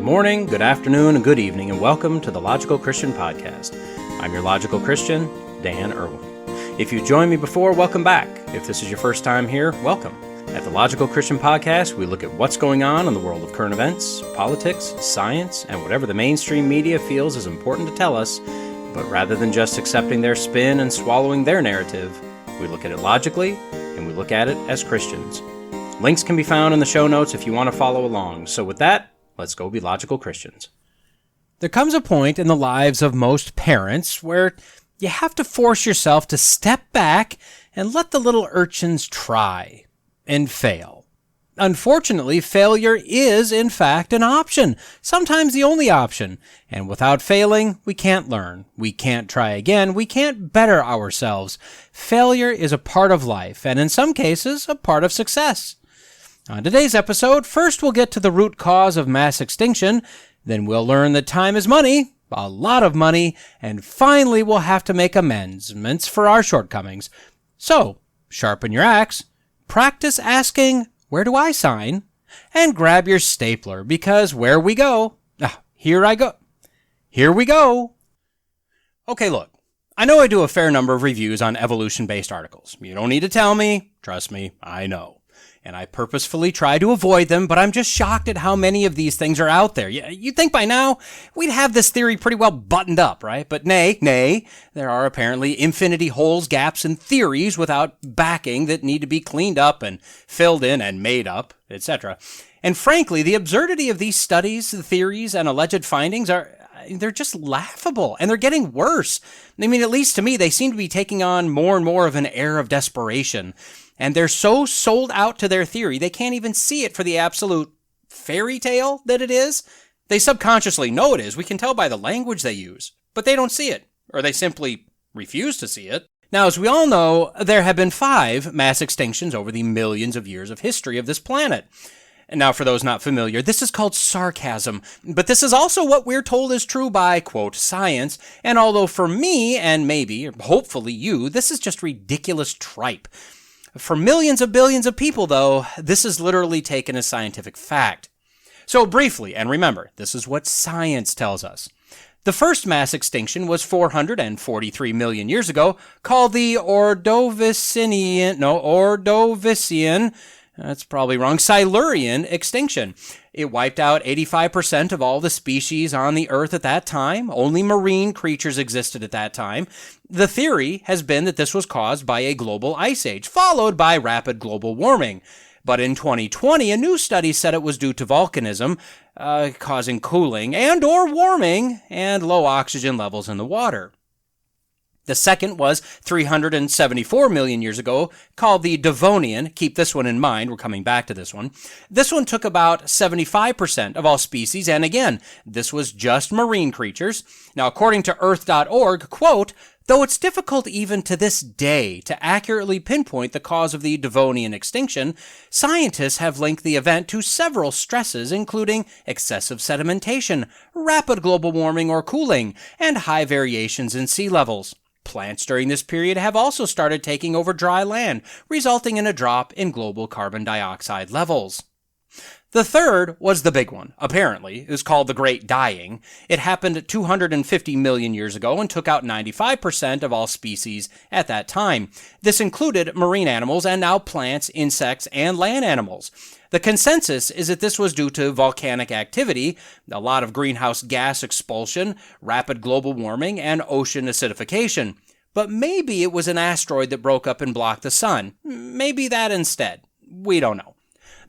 Good morning, good afternoon, and good evening, and welcome to the Logical Christian Podcast. I'm your Logical Christian, Dan Erwin. If you've joined me before, welcome back. If this is your first time here, welcome. At the Logical Christian Podcast, we look at what's going on in the world of current events, politics, science, and whatever the mainstream media feels is important to tell us, but rather than just accepting their spin and swallowing their narrative, we look at it logically, and we look at it as Christians. Links can be found in the show notes if you want to follow along. So with that, let's go be logical Christians. There comes a point in the lives of most parents where you have to force yourself to step back and let the little urchins try and fail. Unfortunately, failure is, in fact, an option, sometimes the only option. And without failing, we can't learn. We can't try again. We can't better ourselves. Failure is a part of life, and in some cases, a part of success. On today's episode, first we'll get to the root cause of mass extinction, then we'll learn that time is money, a lot of money, and finally we'll have to make amendments for our shortcomings. So, sharpen your axe, practice asking, where do I sign? And grab your stapler, because where we go, here we go. Okay, look, I know I do a fair number of reviews on evolution-based articles. You don't need to tell me, trust me, I know. And I purposefully try to avoid them, but I'm just shocked at how many of these things are out there. You'd think by now we'd have this theory pretty well buttoned up, right? But nay, there are apparently infinity holes, gaps, and theories without backing that need to be cleaned up and filled in and made up, etc. And frankly, the absurdity of these studies, the theories, and alleged findings they're just laughable, and they're getting worse. I mean, at least to me, they seem to be taking on more and more of an air of desperation. And they're so sold out to their theory, they can't even see it for the absolute fairy tale that it is. They subconsciously know it is. We can tell by the language they use. But they don't see it, or they simply refuse to see it. Now, as we all know, there have been 5 mass extinctions over the millions of years of history of this planet. And now, for those not familiar, this is called sarcasm. But this is also what we're told is true by, quote, science. And although for me, and maybe, or hopefully you, this is just ridiculous tripe. For millions of billions of people, though, this is literally taken as scientific fact. So briefly, and remember, this is what science tells us. The first mass extinction was 443 million years ago, called the Ordovician, that's probably wrong, Silurian extinction. It wiped out 85% of all the species on the Earth at that time. Only marine creatures existed at that time. The theory has been that this was caused by a global ice age, followed by rapid global warming. But in 2020, a new study said it was due to volcanism, causing cooling and or warming and low oxygen levels in the water. The second was 374 million years ago, called the Devonian. Keep this one in mind, we're coming back to this one. This one took about 75% of all species, and again, this was just marine creatures. Now, according to Earth.org, quote, though it's difficult even to this day to accurately pinpoint the cause of the Devonian extinction, scientists have linked the event to several stresses, including excessive sedimentation, rapid global warming or cooling, and high variations in sea levels. Plants during this period have also started taking over dry land, resulting in a drop in global carbon dioxide levels. The third was the big one, apparently. It was called the Great Dying. It happened 250 million years ago and took out 95% of all species at that time. This included marine animals and now plants, insects, and land animals. The consensus is that this was due to volcanic activity, a lot of greenhouse gas expulsion, rapid global warming, and ocean acidification. But maybe it was an asteroid that broke up and blocked the sun. Maybe that instead. We don't know.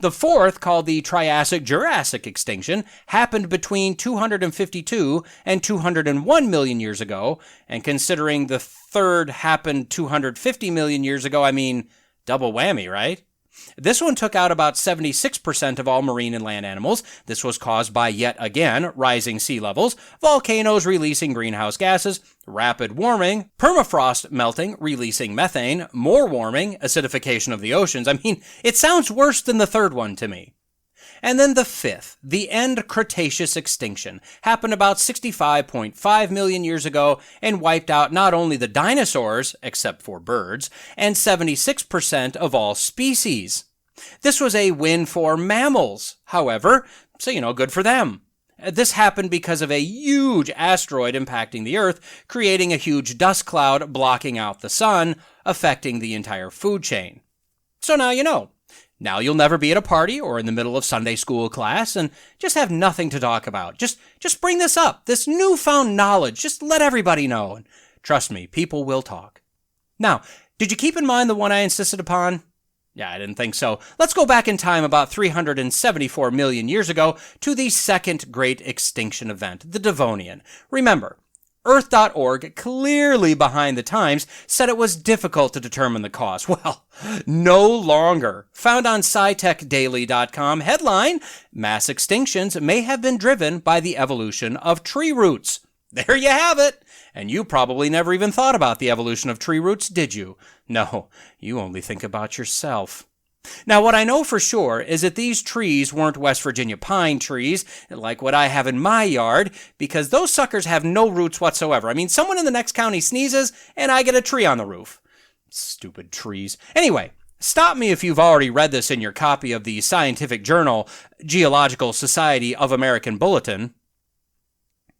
The fourth, called the Triassic-Jurassic extinction, happened between 252 and 201 million years ago, and considering the third happened 250 million years ago, I mean, double whammy, right? This one took out about 76% of all marine and land animals. This was caused by, yet again, rising sea levels, volcanoes releasing greenhouse gases, rapid warming, permafrost melting, releasing methane, more warming, acidification of the oceans. I mean, it sounds worse than the third one to me. And then the fifth, the end Cretaceous extinction, happened about 65.5 million years ago and wiped out not only the dinosaurs, except for birds, and 76% of all species. This was a win for mammals, however, so good for them. This happened because of a huge asteroid impacting the Earth, creating a huge dust cloud blocking out the sun, affecting the entire food chain. So now you know. Now you'll never be at a party or in the middle of Sunday school class and just have nothing to talk about. Just bring this up, this newfound knowledge. Just let everybody know. And trust me, people will talk. Now, did you keep in mind the one I insisted upon? Yeah, I didn't think so. Let's go back in time about 374 million years ago to the second great extinction event, the Devonian. Remember, Earth.org, clearly behind the times, said it was difficult to determine the cause. Well, no longer. Found on SciTechDaily.com, headline, Mass extinctions may have been driven by the evolution of tree roots. There you have it. And you probably never even thought about the evolution of tree roots, did you? No, you only think about yourself. Now, what I know for sure is that these trees weren't West Virginia pine trees, like what I have in my yard, because those suckers have no roots whatsoever. I mean, someone in the next county sneezes, and I get a tree on the roof. Stupid trees. Anyway, stop me if you've already read this in your copy of the scientific journal, Geological Society of American Bulletin.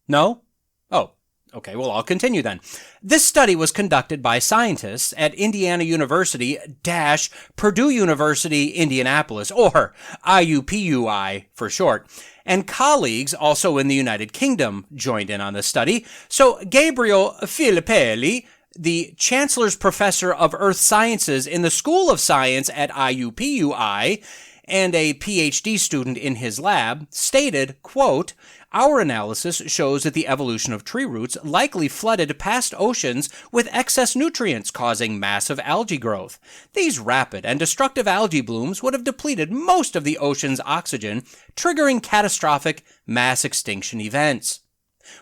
No? Oh. Okay, well, I'll continue then. This study was conducted by scientists at Indiana University - Purdue University, Indianapolis, or IUPUI for short, and colleagues also in the United Kingdom joined in on the study. So Gabriel Filippelli, the Chancellor's Professor of Earth Sciences in the School of Science at IUPUI, and a PhD student in his lab, stated, quote, "Our analysis shows that the evolution of tree roots likely flooded past oceans with excess nutrients, causing massive algae growth. These rapid and destructive algae blooms would have depleted most of the ocean's oxygen, triggering catastrophic mass extinction events."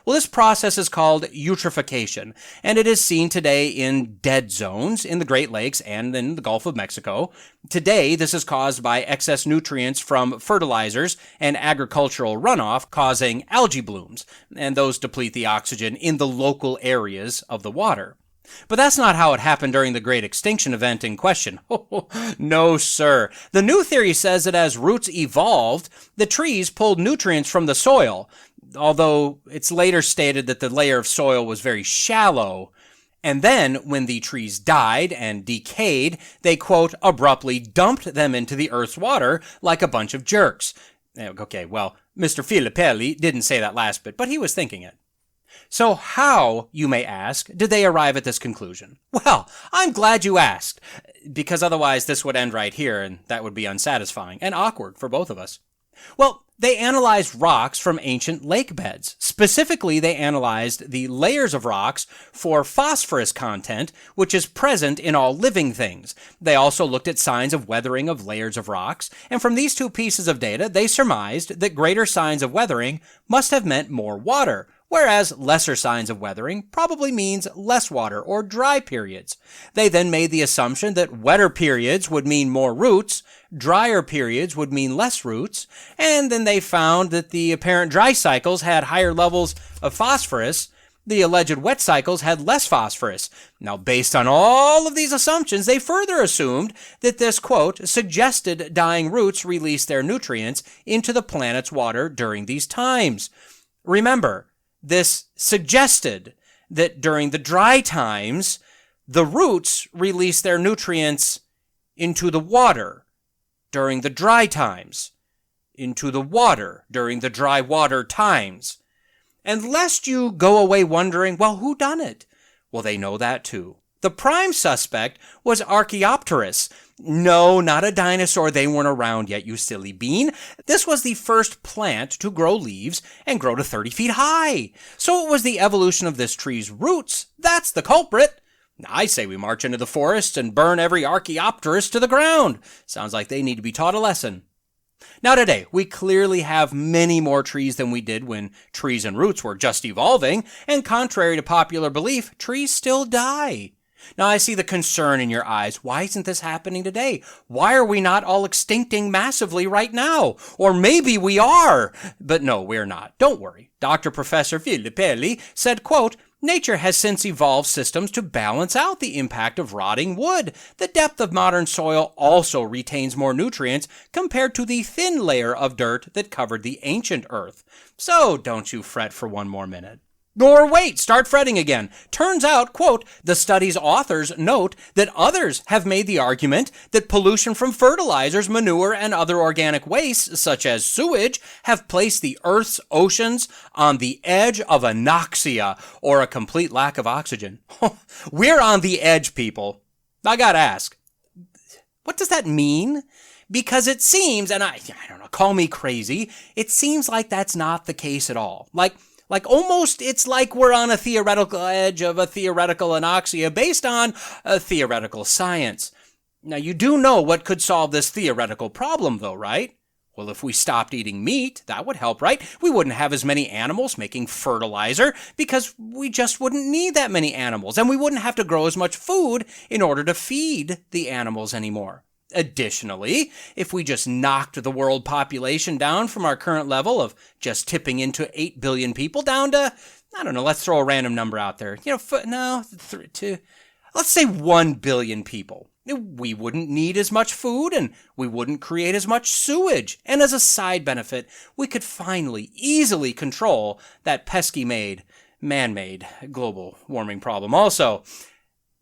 Well, this process is called eutrophication, and it is seen today in dead zones in the Great Lakes and in the Gulf of Mexico. Today, this is caused by excess nutrients from fertilizers and agricultural runoff causing algae blooms, and those deplete the oxygen in the local areas of the water. But that's not how it happened during the Great Extinction event in question. No, sir. The new theory says that as roots evolved, the trees pulled nutrients from the soil, although it's later stated that the layer of soil was very shallow. And then, when the trees died and decayed, they, quote, abruptly dumped them into the Earth's water like a bunch of jerks. Okay, well, Mr. Filippelli didn't say that last bit, but he was thinking it. So how, you may ask, did they arrive at this conclusion? Well, I'm glad you asked, because otherwise this would end right here, and that would be unsatisfying and awkward for both of us. Well, they analyzed rocks from ancient lake beds. Specifically, they analyzed the layers of rocks for phosphorus content, which is present in all living things. They also looked at signs of weathering of layers of rocks, and from these two pieces of data, they surmised that greater signs of weathering must have meant more water, whereas lesser signs of weathering probably means less water or dry periods. They then made the assumption that wetter periods would mean more roots, drier periods would mean less roots, and then they found that the apparent dry cycles had higher levels of phosphorus. The alleged wet cycles had less phosphorus. Now, based on all of these assumptions, they further assumed that this, quote, suggested dying roots release their nutrients into the planet's water during these times. Remember, this suggested that during the dry times, the roots release their nutrients into the water during the dry times, into the water during the dry water times. And lest you go away wondering, well, who done it? Well, they know that too. The prime suspect was Archaeopteryx. No, not a dinosaur. They weren't around yet, you silly bean. This was the first plant to grow leaves and grow to 30 feet high. So it was the evolution of this tree's roots. That's the culprit. I say we march into the forest and burn every Archaeopteryx to the ground. Sounds like they need to be taught a lesson. Now today, we clearly have many more trees than we did when trees and roots were just evolving, and contrary to popular belief, trees still die. Now I see the concern in your eyes. Why isn't this happening today? Why are we not all extincting massively right now? Or maybe we are. But no, we're not. Don't worry. Dr. Professor Filippelli said, quote, Nature has since evolved systems to balance out the impact of rotting wood. The depth of modern soil also retains more nutrients compared to the thin layer of dirt that covered the ancient earth. So don't you fret for one more minute. Or wait, start fretting again. Turns out, quote, the study's authors note that others have made the argument that pollution from fertilizers, manure, and other organic wastes, such as sewage, have placed the Earth's oceans on the edge of anoxia, or a complete lack of oxygen. We're on the edge, people. I gotta ask, what does that mean? Because it seems, and I don't know, call me crazy, it seems like that's not the case at all. Like almost it's like we're on a theoretical edge of a theoretical anoxia based on a theoretical science. Now, you do know what could solve this theoretical problem, though, right? Well, if we stopped eating meat, that would help, right? We wouldn't have as many animals making fertilizer because we just wouldn't need that many animals, and we wouldn't have to grow as much food in order to feed the animals anymore. Additionally, if we just knocked the world population down from our current level of just tipping into 8 billion people down to, I don't know, let's throw a random number out there. Let's say 1 billion people. We wouldn't need as much food and we wouldn't create as much sewage. And as a side benefit, we could finally easily control that pesky man-made global warming problem also.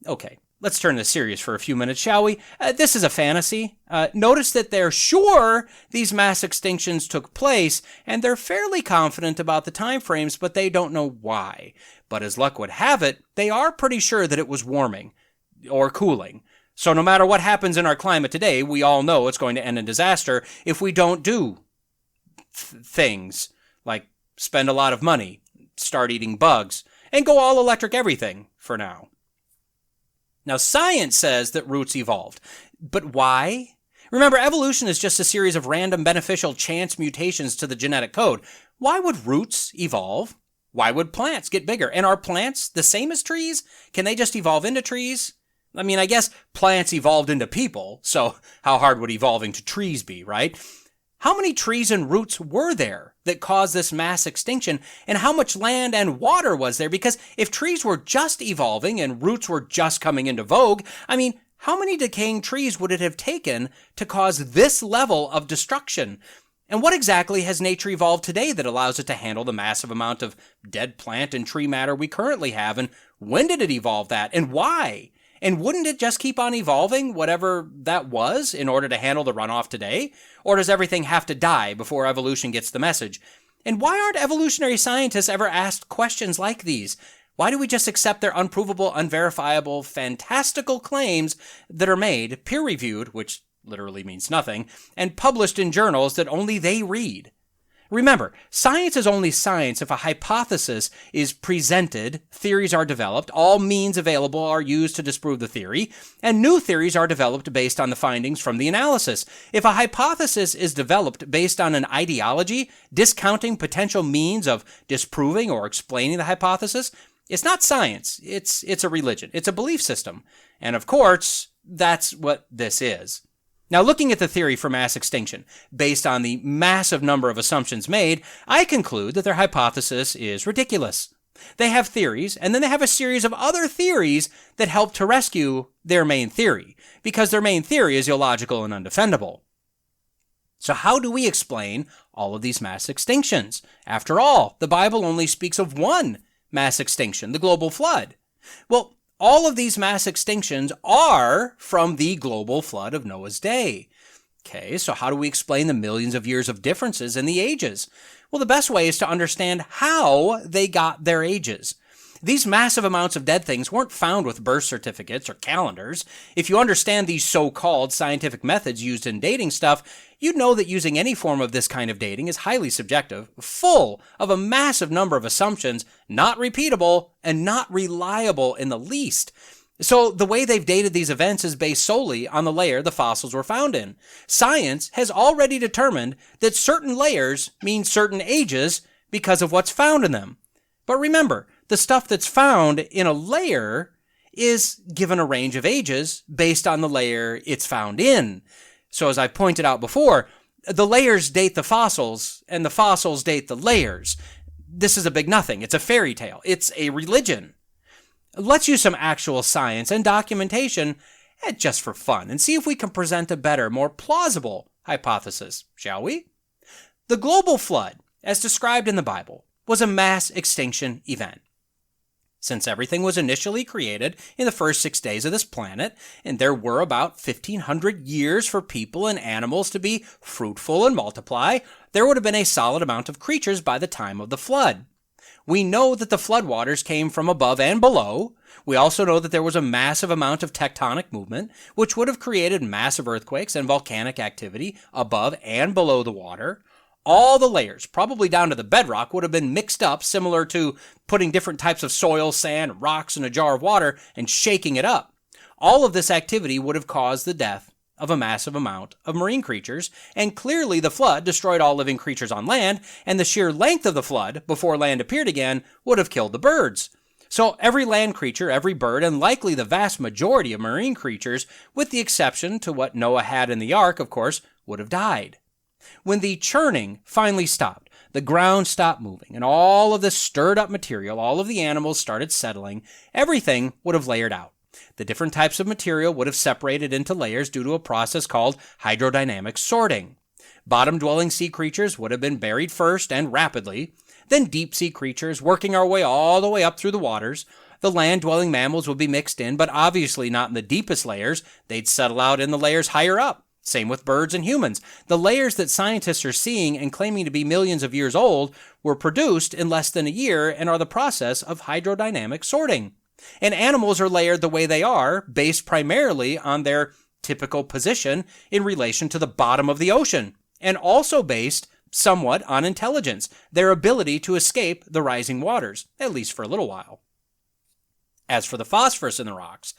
Okay. Let's turn this serious for a few minutes, shall we? This is a fantasy. Notice that they're sure these mass extinctions took place, and they're fairly confident about the time frames, but they don't know why. But as luck would have it, they are pretty sure that it was warming or cooling. So no matter what happens in our climate today, we all know it's going to end in disaster if we don't do things like spend a lot of money, start eating bugs, and go all electric everything for now. Now, science says that roots evolved. But why? Remember, evolution is just a series of random beneficial chance mutations to the genetic code. Why would roots evolve? Why would plants get bigger? And are plants the same as trees? Can they just evolve into trees? I mean, I guess plants evolved into people, so how hard would evolving to trees be, right? How many trees and roots were there that caused this mass extinction, and how much land and water was there? Because if trees were just evolving and roots were just coming into vogue, I mean, how many decaying trees would it have taken to cause this level of destruction? And what exactly has nature evolved today that allows it to handle the massive amount of dead plant and tree matter we currently have? And when did it evolve that, and why? And wouldn't it just keep on evolving, whatever that was, in order to handle the runoff today? Or does everything have to die before evolution gets the message? And why aren't evolutionary scientists ever asked questions like these? Why do we just accept their unprovable, unverifiable, fantastical claims that are made, peer-reviewed, which literally means nothing, and published in journals that only they read? Remember, science is only science if a hypothesis is presented, theories are developed, all means available are used to disprove the theory, and new theories are developed based on the findings from the analysis. If a hypothesis is developed based on an ideology, discounting potential means of disproving or explaining the hypothesis, it's not science, it's a religion, it's a belief system. And of course, that's what this is. Now, looking at the theory for mass extinction, based on the massive number of assumptions made, I conclude that their hypothesis is ridiculous. They have theories, and then they have a series of other theories that help to rescue their main theory, because their main theory is illogical and undefendable. So how do we explain all of these mass extinctions? After all, the Bible only speaks of one mass extinction, the global flood. Well, all of these mass extinctions are from the global flood of Noah's day. Okay, so how do we explain the millions of years of differences in the ages? Well, the best way is to understand how they got their ages. These massive amounts of dead things weren't found with birth certificates or calendars. If you understand these so-called scientific methods used in dating stuff, you'd know that using any form of this kind of dating is highly subjective, full of a massive number of assumptions, not repeatable, and not reliable in the least. So the way they've dated these events is based solely on the layer the fossils were found in. Science has already determined that certain layers mean certain ages because of what's found in them. But remember, the stuff that's found in a layer is given a range of ages based on the layer it's found in. So as I pointed out before, the layers date the fossils, and the fossils date the layers. this is a big nothing. It's a fairy tale. It's a religion. Let's use some actual science and documentation just for fun and see if we can present a better, more plausible hypothesis, shall we? The global flood, as described in the Bible, was a mass extinction event. Since everything was initially created in the first 6 days of this planet, and there were about 1,500 years for people and animals to be fruitful and multiply, there would have been a solid amount of creatures by the time of the flood. We know that the floodwaters came from above and below. We also know that there was a massive amount of tectonic movement, which would have created massive earthquakes and volcanic activity above and below the water. All the layers, probably down to the bedrock, would have been mixed up, similar to putting different types of soil, sand, rocks in a jar of water and shaking it up. All of this activity would have caused the death of a massive amount of marine creatures, and clearly the flood destroyed all living creatures on land, and the sheer length of the flood, before land appeared again, would have killed the birds. So every land creature, every bird, and likely the vast majority of marine creatures, with the exception to what Noah had in the ark, of course, would have died. When the churning finally stopped, the ground stopped moving, and all of this stirred up material, all of the animals started settling, everything would have layered out. The different types of material would have separated into layers due to a process called hydrodynamic sorting. Bottom-dwelling sea creatures would have been buried first and rapidly, then deep-sea creatures working our way all the way up through the waters. The land-dwelling mammals would be mixed in, but obviously not in the deepest layers. They'd settle out in the layers higher up. Same with birds and humans. The layers that scientists are seeing and claiming to be millions of years old were produced in less than a year and are the process of hydrodynamic sorting. And animals are layered the way they are, based primarily on their typical position in relation to the bottom of the ocean, and also based somewhat on intelligence, their ability to escape the rising waters, at least for a little while. As for the phosphorus in the rocks,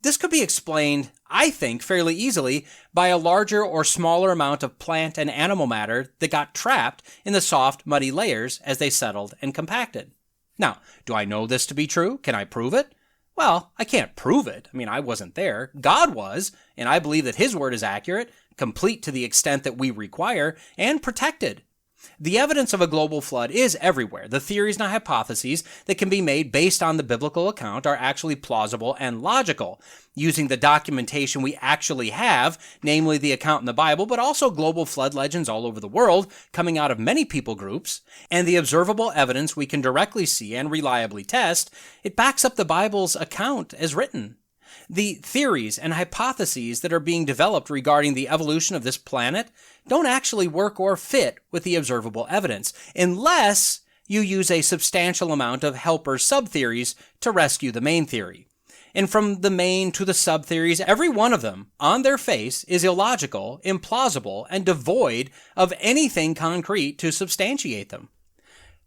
this could be explained, I think, fairly easily by a larger or smaller amount of plant and animal matter that got trapped in the soft, muddy layers as they settled and compacted. Now, do I know this to be true? Can I prove it? Well, I can't prove it. I mean, I wasn't there. God was, and I believe that His word is accurate, complete to the extent that we require, and protected. The evidence of a global flood is everywhere. The theories and hypotheses that can be made based on the biblical account are actually plausible and logical, using the documentation we actually have, namely the account in the Bible, but also global flood legends all over the world, coming out of many people groups, and the observable evidence we can directly see and reliably test. It backs up the Bible's account as written. The theories and hypotheses that are being developed regarding the evolution of this planet don't actually work or fit with the observable evidence, unless you use a substantial amount of helper sub-theories to rescue the main theory. And from the main to the sub-theories, every one of them, on their face, is illogical, implausible, and devoid of anything concrete to substantiate them.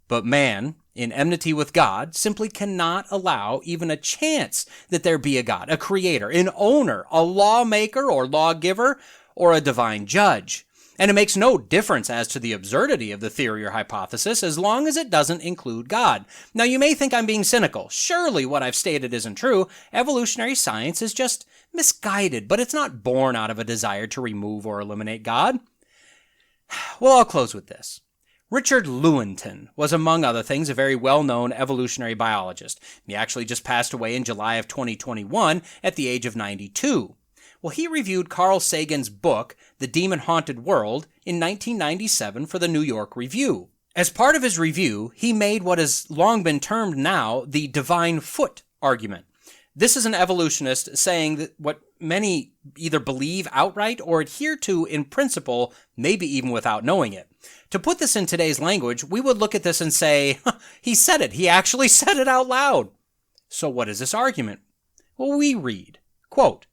But man, in enmity with God, simply cannot allow even a chance that there be a God, a creator, an owner, a lawmaker or lawgiver, or a divine judge. And it makes no difference as to the absurdity of the theory or hypothesis as long as it doesn't include God. Now, you may think I'm being cynical. Surely what I've stated isn't true. Evolutionary science is just misguided, but it's not born out of a desire to remove or eliminate God. Well, I'll close with this. Richard Lewontin was, among other things, a very well-known evolutionary biologist. He actually just passed away in July of 2021 at the age of 92. Well, he reviewed Carl Sagan's book, The Demon-Haunted World, in 1997 for the New York Review. As part of his review, he made what has long been termed now the divine foot argument. This is an evolutionist saying that what many either believe outright or adhere to in principle, maybe even without knowing it. To put this in today's language, we would look at this and say, he said it. He actually said it out loud. So what is this argument? Well, we read, quote,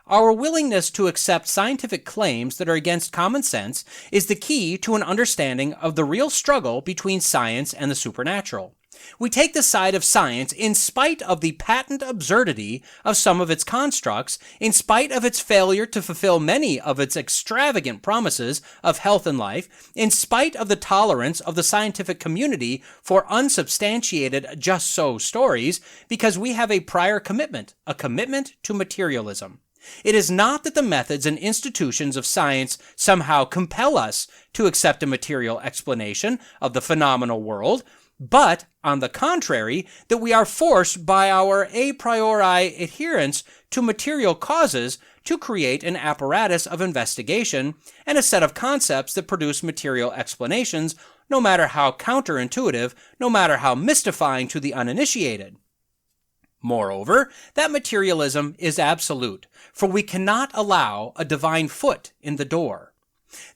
"Our willingness to accept scientific claims that are against common sense is the key to an understanding of the real struggle between science and the supernatural. We take the side of science in spite of the patent absurdity of some of its constructs, in spite of its failure to fulfill many of its extravagant promises of health and life, in spite of the tolerance of the scientific community for unsubstantiated just-so stories, because we have a prior commitment, a commitment to materialism. It is not that the methods and institutions of science somehow compel us to accept a material explanation of the phenomenal world. but, on the contrary, that we are forced by our a priori adherence to material causes to create an apparatus of investigation and a set of concepts that produce material explanations, no matter how counterintuitive, no matter how mystifying to the uninitiated. Moreover, that materialism is absolute, for we cannot allow a divine foot in the door.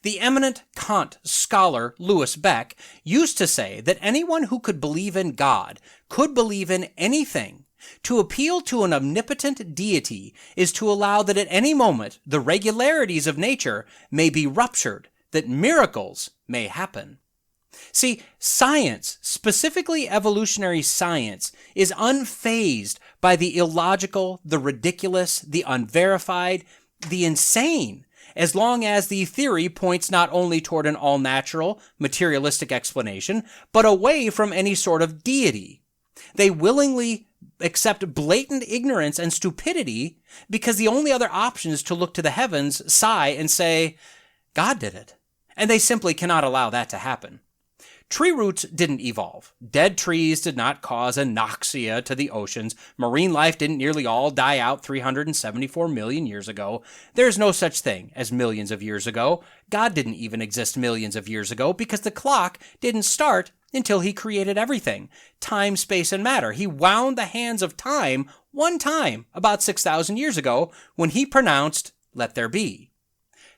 The eminent Kant scholar Louis Beck used to say that anyone who could believe in God could believe in anything. To appeal to an omnipotent deity is to allow that at any moment the regularities of nature may be ruptured, that miracles may happen. See, science, specifically evolutionary science, is unfazed by the illogical, the ridiculous, the unverified, the insane, as long as the theory points not only toward an all-natural, materialistic explanation, but away from any sort of deity. They willingly accept blatant ignorance and stupidity because the only other option is to look to the heavens, sigh, and say, God did it. And they simply cannot allow that to happen. Tree roots didn't evolve. Dead trees did not cause anoxia to the oceans. Marine life didn't nearly all die out 374 million years ago. There's no such thing as millions of years ago. God didn't even exist millions of years ago because the clock didn't start until he created everything. Time, space, and matter. He wound the hands of time one time about 6,000 years ago when he pronounced, "Let there be."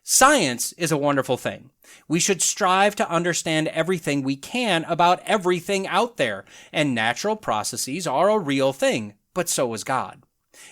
Science is a wonderful thing. We should strive to understand everything we can about everything out there, and natural processes are a real thing, but so is God.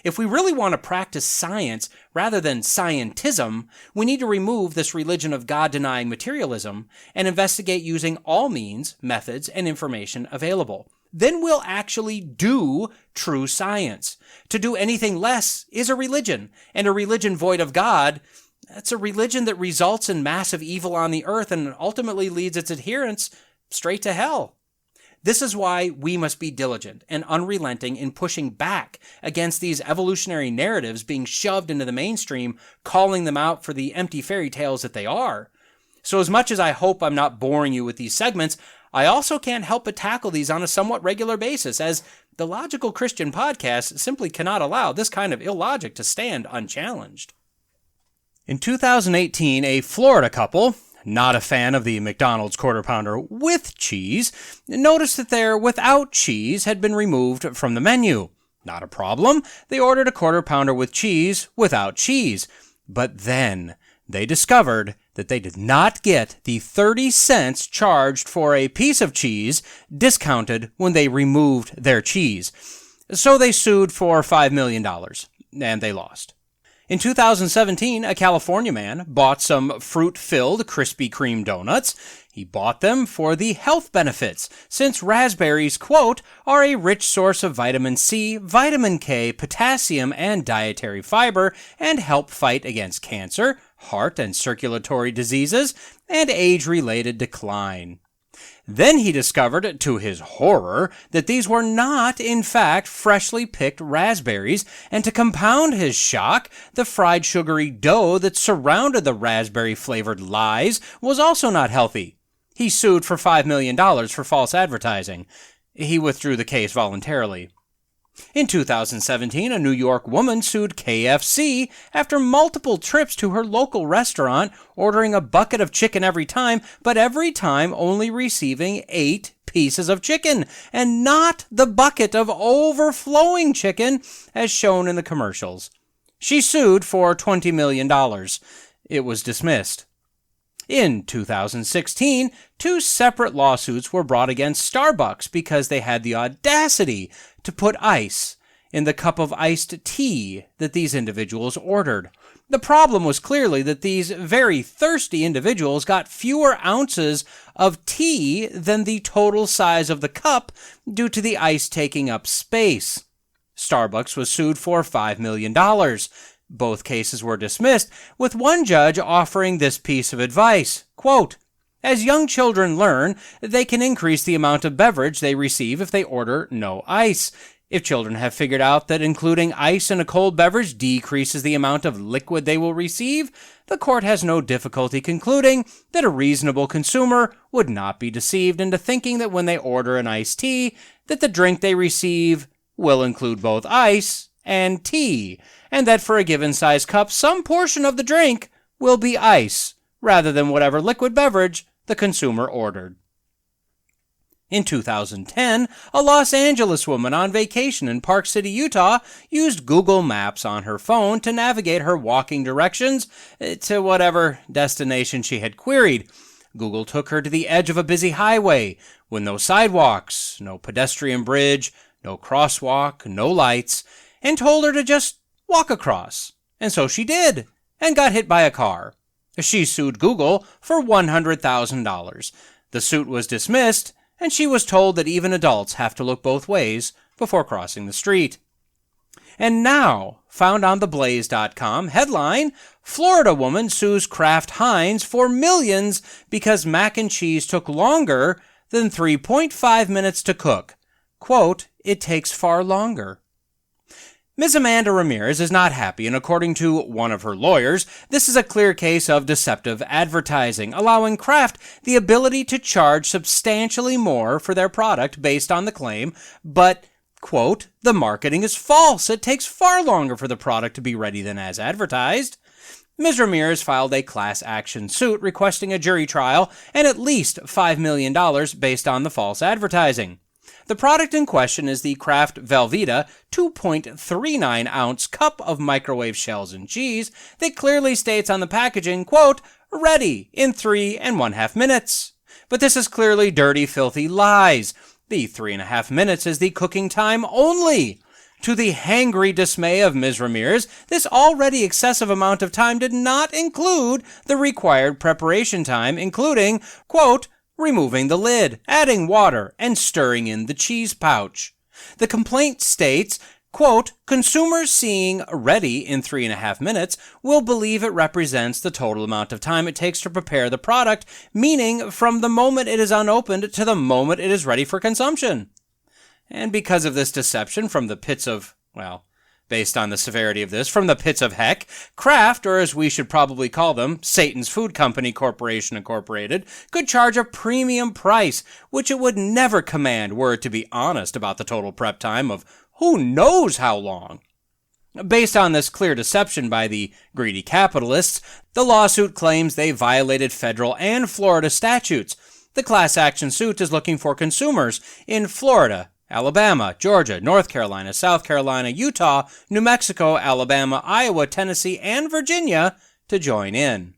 If we really want to practice science rather than scientism, we need to remove this religion of God-denying materialism and investigate using all means, methods, and information available. Then we'll actually do true science. To do anything less is a religion, and a religion void of God, that's a religion that results in massive evil on the earth and ultimately leads its adherents straight to hell. This is why we must be diligent and unrelenting in pushing back against these evolutionary narratives being shoved into the mainstream, calling them out for the empty fairy tales that they are. So as much as I hope I'm not boring you with these segments, I also can't help but tackle these on a somewhat regular basis, as the Logical Christian podcast simply cannot allow this kind of illogic to stand unchallenged. In 2018, a Florida couple, not a fan of the McDonald's Quarter Pounder with cheese, noticed that their without cheese had been removed from the menu. Not a problem. They ordered a Quarter Pounder with cheese without cheese. But then they discovered that they did not get the 30 cents charged for a piece of cheese discounted when they removed their cheese. So they sued for $5 million, and they lost. In 2017, a California man bought some fruit-filled Krispy Kreme donuts. He bought them for the health benefits, since raspberries, quote, are a rich source of vitamin C, vitamin K, potassium, and dietary fiber, and help fight against cancer, heart and circulatory diseases, and age-related decline. Then he discovered, to his horror, that these were not, in fact, freshly picked raspberries, and to compound his shock, the fried sugary dough that surrounded the raspberry-flavored lies was also not healthy. He sued for $5 million for false advertising. He withdrew the case voluntarily. In 2017, a New York woman sued KFC after multiple trips to her local restaurant, ordering a bucket of chicken every time, but every time only receiving 8 pieces of chicken, and not the bucket of overflowing chicken as shown in the commercials. She sued for $20 million. It was dismissed. In 2016, 2 separate lawsuits were brought against Starbucks because they had the audacity to put ice in the cup of iced tea that these individuals ordered. The problem was clearly that these very thirsty individuals got fewer ounces of tea than the total size of the cup due to the ice taking up space. Starbucks was sued for $5 million. Both cases were dismissed, with one judge offering this piece of advice, quote, "As young children learn, they can increase the amount of beverage they receive if they order no ice. If children have figured out that including ice in a cold beverage decreases the amount of liquid they will receive, the court has no difficulty concluding that a reasonable consumer would not be deceived into thinking that when they order an iced tea, that the drink they receive will include both ice and tea, and that for a given size cup, some portion of the drink will be ice, rather than whatever liquid beverage the consumer ordered. In 2010, a Los Angeles woman on vacation in Park City, Utah, used Google Maps on her phone to navigate her walking directions to whatever destination she had queried. Google took her to the edge of a busy highway with no sidewalks, no pedestrian bridge, no crosswalk, no lights, and told her to just walk across. And so she did, and got hit by a car. She sued Google for $100,000. The suit was dismissed, and she was told that even adults have to look both ways before crossing the street. And now, found on theblaze.com, headline, Florida woman sues Kraft Heinz for millions because mac and cheese took longer than 3.5 minutes to cook. Quote, it takes far longer. Ms. Amanda Ramirez is not happy, and according to one of her lawyers, this is a clear case of deceptive advertising, allowing Kraft the ability to charge substantially more for their product based on the claim, but, quote, the marketing is false. It takes far longer for the product to be ready than as advertised. Ms. Ramirez filed a class action suit requesting a jury trial and at least $5 million based on the false advertising. The product in question is the Kraft Velveeta 2.39-ounce cup of microwave shells and cheese that clearly states on the packaging, quote, ready in 3.5 minutes. But this is clearly dirty, filthy lies. The 3.5 minutes is the cooking time only. To the hangry dismay of Ms. Ramirez, this already excessive amount of time did not include the required preparation time, including, quote, removing the lid, adding water, and stirring in the cheese pouch. The complaint states, quote, consumers seeing ready in 3.5 minutes will believe it represents the total amount of time it takes to prepare the product, meaning from the moment it is unopened to the moment it is ready for consumption. And because of this deception from the pits of, well, based on the severity of this, from the pits of heck, Kraft, or as we should probably call them, Satan's Food Company Corporation Incorporated, could charge a premium price, which it would never command were it to be honest about the total prep time of who knows how long. Based on this clear deception by the greedy capitalists, the lawsuit claims they violated federal and Florida statutes. The class action suit is looking for consumers in Florida, Alabama, Georgia, North Carolina, South Carolina, Utah, New Mexico, Alabama, Iowa, Tennessee, and Virginia to join in.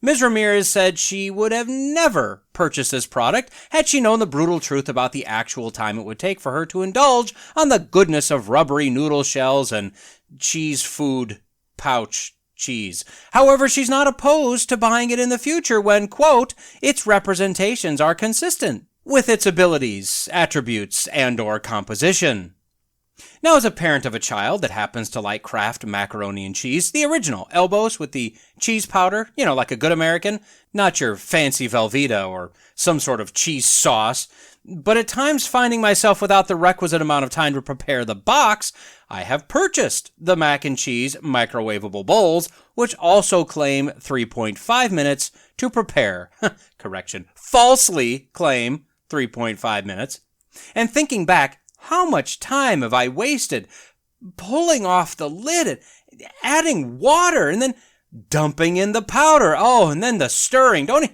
Ms. Ramirez said she would have never purchased this product had she known the brutal truth about the actual time it would take for her to indulge on the goodness of rubbery noodle shells and cheese food pouch cheese. However, she's not opposed to buying it in the future when, quote, its representations are consistent with its abilities, attributes, and/or composition. Now, as a parent of a child that happens to like Kraft macaroni and cheese, the original, Elbows with the cheese powder, like a good American, not your fancy Velveeta or some sort of cheese sauce, but at times finding myself without the requisite amount of time to prepare the box, I have purchased the mac and cheese microwavable bowls, which also claim 3.5 minutes to prepare. Correction, falsely claim 3.5 minutes. And thinking back, how much time have I wasted pulling off the lid and adding water and then dumping in the powder? Oh, and then the stirring. Don't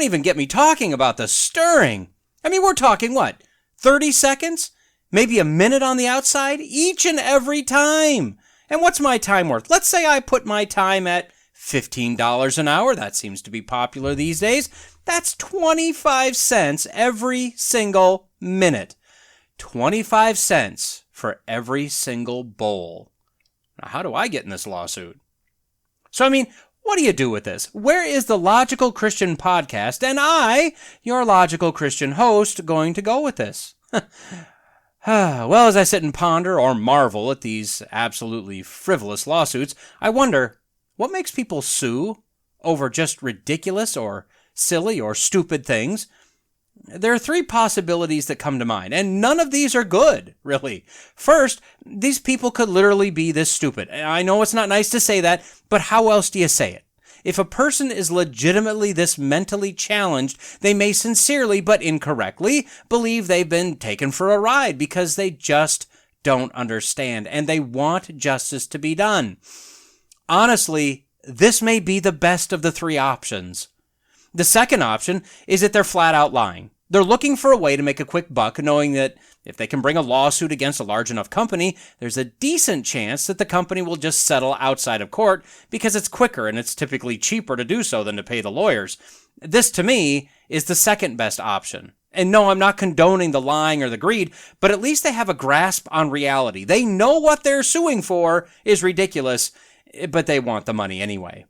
even get me talking about the stirring. I mean, we're talking what? 30 seconds? Maybe a minute on the outside? Each and every time. And what's my time worth? Let's say I put my time at $15 an hour. That seems to be popular these days. That's 25 cents every single minute. 25 cents for every single bowl. Now, how do I get in this lawsuit? So, I mean, what do you do with this? Where is the Logical Christian Podcast and I, your Logical Christian host, going to go with this? Well, as I sit and ponder or marvel at these absolutely frivolous lawsuits, I wonder, what makes people sue over just ridiculous or silly or stupid things? There are three possibilities that come to mind, and none of these are good, really. First, these people could literally be this stupid. I know it's not nice to say that, but how else do you say it? If a person is legitimately this mentally challenged, they may sincerely but incorrectly believe they've been taken for a ride because they just don't understand and they want justice to be done. Honestly, this may be the best of the three options. The second option is that they're flat out lying. They're looking for a way to make a quick buck, knowing that if they can bring a lawsuit against a large enough company, there's a decent chance that the company will just settle outside of court because it's quicker and it's typically cheaper to do so than to pay the lawyers. This, to me, is the second best option. And no, I'm not condoning the lying or the greed, but at least they have a grasp on reality. They know what they're suing for is ridiculous, but they want the money anyway.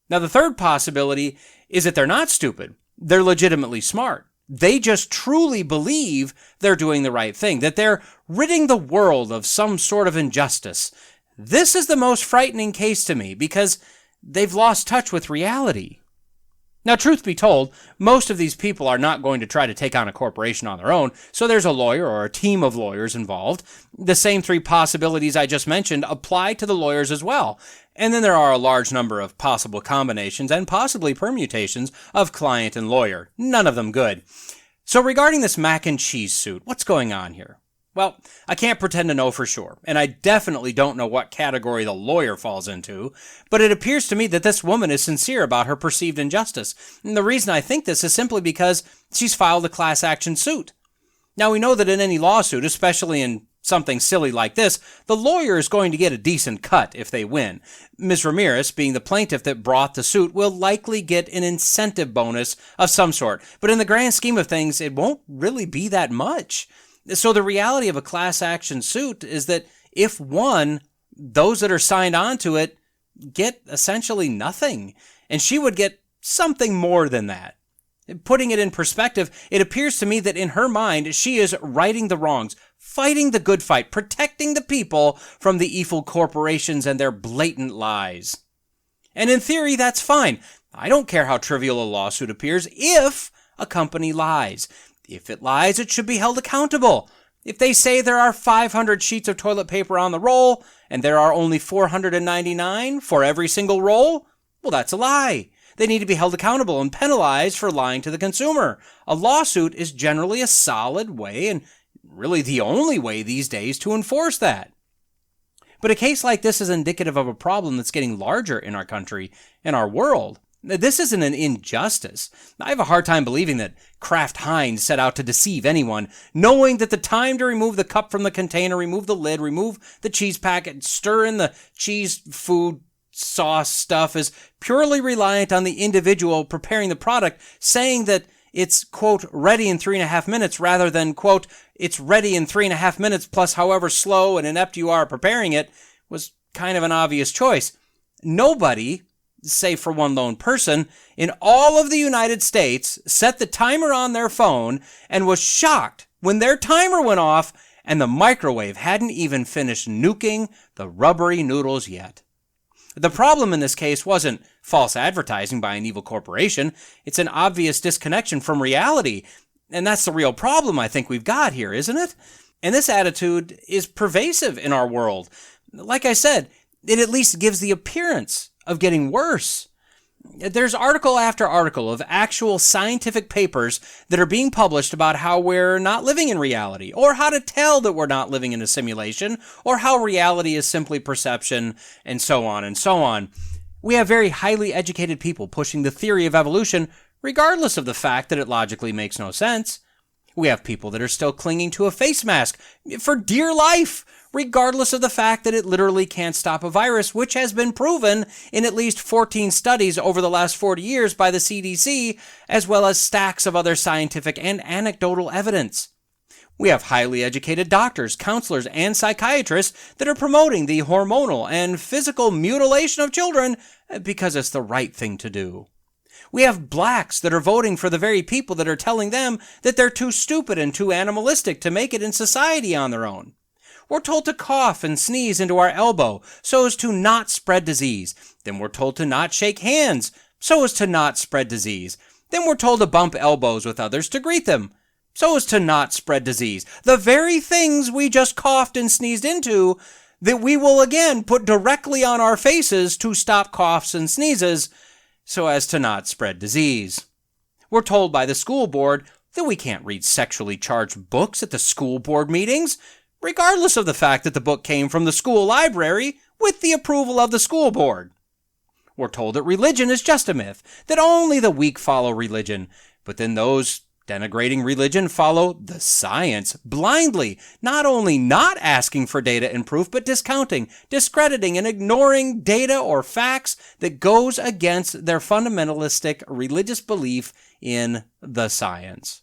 Now, the third possibility is that they're not stupid. They're legitimately smart. They just truly believe they're doing the right thing, that they're ridding the world of some sort of injustice. This is the most frightening case to me because they've lost touch with reality. Now, truth be told, most of these people are not going to try to take on a corporation on their own, so there's a lawyer or a team of lawyers involved. The same three possibilities I just mentioned apply to the lawyers as well. And then there are a large number of possible combinations and possibly permutations of client and lawyer, none of them good. So regarding this mac and cheese suit, what's going on here? Well, I can't pretend to know for sure, and I definitely don't know what category the lawyer falls into, but it appears to me that this woman is sincere about her perceived injustice. And the reason I think this is simply because she's filed a class action suit. Now, we know that in any lawsuit, especially in something silly like this, the lawyer is going to get a decent cut if they win. Ms. Ramirez, being the plaintiff that brought the suit, will likely get an incentive bonus of some sort, but in the grand scheme of things, it won't really be that much. So the reality of a class action suit is that if won, those that are signed on to it get essentially nothing, and she would get something more than that. Putting it in perspective, it appears to me that in her mind, she is righting the wrongs, fighting the good fight, protecting the people from the evil corporations and their blatant lies. And in theory, that's fine. I don't care how trivial a lawsuit appears if a company lies. If it lies, it should be held accountable. If they say there are 500 sheets of toilet paper on the roll and there are only 499 for every single roll, well, that's a lie. They need to be held accountable and penalized for lying to the consumer. A lawsuit is generally a solid way and really the only way these days to enforce that. But a case like this is indicative of a problem that's getting larger in our country and our world. This isn't an injustice. I have a hard time believing that Kraft Heinz set out to deceive anyone, knowing that the time to remove the cup from the container, remove the lid, remove the cheese packet, stir in the cheese food sauce stuff is purely reliant on the individual preparing the product, saying that it's, quote, ready in 3.5 minutes rather than, quote, it's ready in 3.5 minutes plus however slow and inept you are preparing it was kind of an obvious choice. Nobody, save for one lone person, in all of the United States set the timer on their phone and was shocked when their timer went off and the microwave hadn't even finished nuking the rubbery noodles yet. The problem in this case wasn't false advertising by an evil corporation. It's an obvious disconnection from reality. And that's the real problem I think we've got here, isn't it? And this attitude is pervasive in our world. Like I said, it at least gives the appearance of getting worse. There's article after article of actual scientific papers that are being published about how we're not living in reality, or how to tell that we're not living in a simulation, or how reality is simply perception, and so on and so on. We have very highly educated people pushing the theory of evolution, regardless of the fact that it logically makes no sense. We have people that are still clinging to a face mask for dear life, regardless of the fact that it literally can't stop a virus, which has been proven in at least 14 studies over the last 40 years by the CDC, as well as stacks of other scientific and anecdotal evidence. We have highly educated doctors, counselors, and psychiatrists that are promoting the hormonal and physical mutilation of children because it's the right thing to do. We have blacks that are voting for the very people that are telling them that they're too stupid and too animalistic to make it in society on their own. We're told to cough and sneeze into our elbow so as to not spread disease. Then we're told to not shake hands so as to not spread disease. Then we're told to bump elbows with others to greet them, so as to not spread disease. The very things we just coughed and sneezed into that we will again put directly on our faces to stop coughs and sneezes, so as to not spread disease. We're told by the school board that we can't read sexually charged books at the school board meetings, regardless of the fact that the book came from the school library with the approval of the school board. We're told that religion is just a myth, that only the weak follow religion, but then those denigrating religion follow the science blindly, not only not asking for data and proof, but discounting, discrediting, and ignoring data or facts that goes against their fundamentalistic religious belief in the science.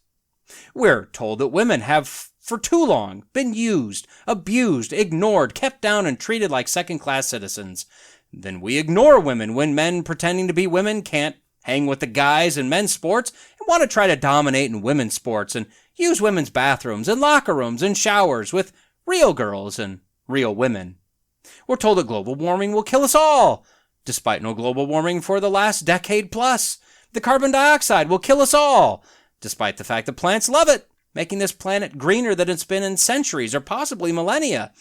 We're told that women have for too long been used, abused, ignored, kept down, and treated like second-class citizens. Then we ignore women when men pretending to be women can't hang with the guys in men's sports and want to try to dominate in women's sports and use women's bathrooms and locker rooms and showers with real girls and real women. We're told that global warming will kill us all, despite no global warming for the last decade plus. The carbon dioxide will kill us all, despite the fact that plants love it, making this planet greener than it's been in centuries or possibly millennia.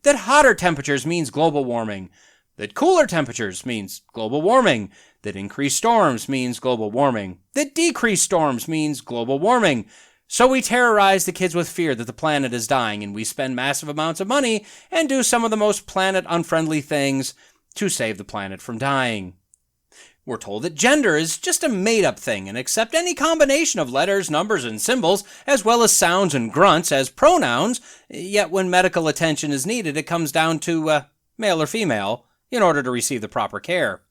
That hotter temperatures means global warming. That cooler temperatures means global warming. That increased storms means global warming. That decreased storms means global warming. So we terrorize the kids with fear that the planet is dying, and we spend massive amounts of money and do some of the most planet-unfriendly things to save the planet from dying. We're told that gender is just a made-up thing and accept any combination of letters, numbers, and symbols, as well as sounds and grunts as pronouns, yet when medical attention is needed, it comes down to male or female in order to receive the proper care.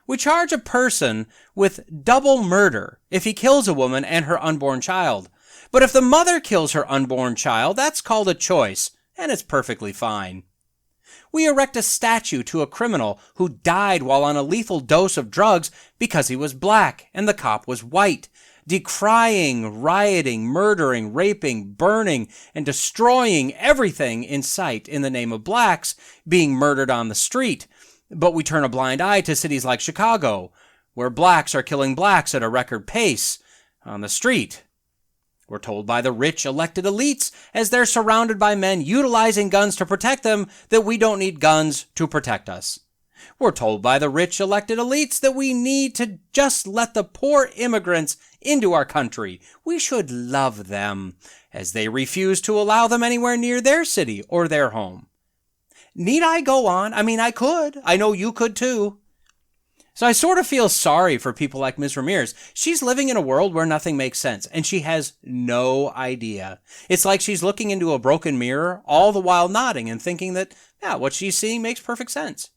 We charge a person with double murder if he kills a woman and her unborn child. But if the mother kills her unborn child, that's called a choice, and it's perfectly fine. We erect a statue to a criminal who died while on a lethal dose of drugs because he was black and the cop was white, decrying, rioting, murdering, raping, burning, and destroying everything in sight in the name of blacks being murdered on the street. But we turn a blind eye to cities like Chicago, where blacks are killing blacks at a record pace on the street. We're told by the rich elected elites, as they're surrounded by men utilizing guns to protect them, that we don't need guns to protect us. We're told by the rich elected elites that we need to just let the poor immigrants into our country. We should love them, as they refuse to allow them anywhere near their city or their home. Need I go on? I mean, I could. I know you could too. So I sort of feel sorry for people like Ms. Ramirez. She's living in a world where nothing makes sense, and she has no idea. It's like she's looking into a broken mirror, all the while nodding and thinking that, what she's seeing makes perfect sense.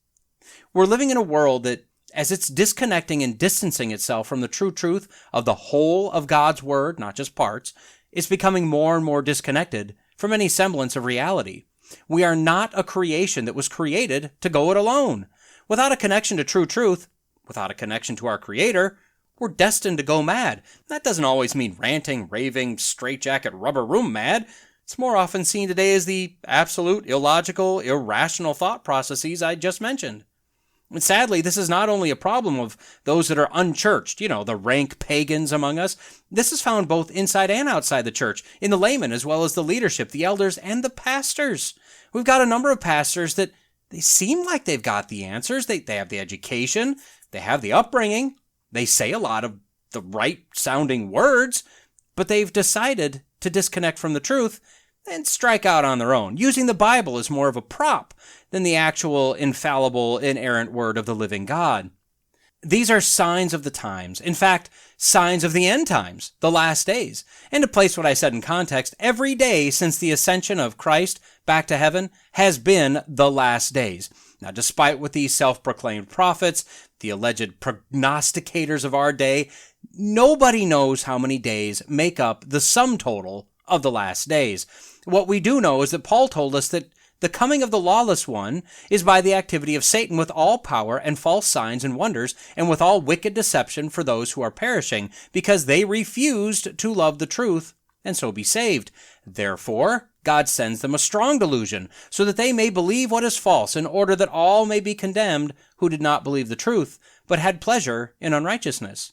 We're living in a world that, as it's disconnecting and distancing itself from the true truth of the whole of God's Word, not just parts, is becoming more and more disconnected from any semblance of reality. We are not a creation that was created to go it alone. Without a connection to true truth, without a connection to our Creator, we're destined to go mad. That doesn't always mean ranting, raving, straitjacket, rubber room mad. It's more often seen today as the absolute, illogical, irrational thought processes I just mentioned. And sadly, this is not only a problem of those that are unchurched, the rank pagans among us. This is found both inside and outside the church, in the laymen as well as the leadership, the elders, and the pastors. We've got a number of pastors that they seem like they've got the answers. They have the education. They have the upbringing. They say a lot of the right-sounding words, but they've decided to disconnect from the truth and strike out on their own, using the Bible as more of a prop than the actual infallible, inerrant word of the living God. These are signs of the times. In fact, signs of the end times, the last days. And to place what I said in context, every day since the ascension of Christ back to heaven has been the last days. Now, despite what these self-proclaimed prophets, the alleged prognosticators of our day, nobody knows how many days make up the sum total of the last days. What we do know is that Paul told us that the coming of the lawless one is by the activity of Satan with all power and false signs and wonders, and with all wicked deception for those who are perishing, because they refused to love the truth and so be saved. Therefore, God sends them a strong delusion, so that they may believe what is false, in order that all may be condemned who did not believe the truth, but had pleasure in unrighteousness.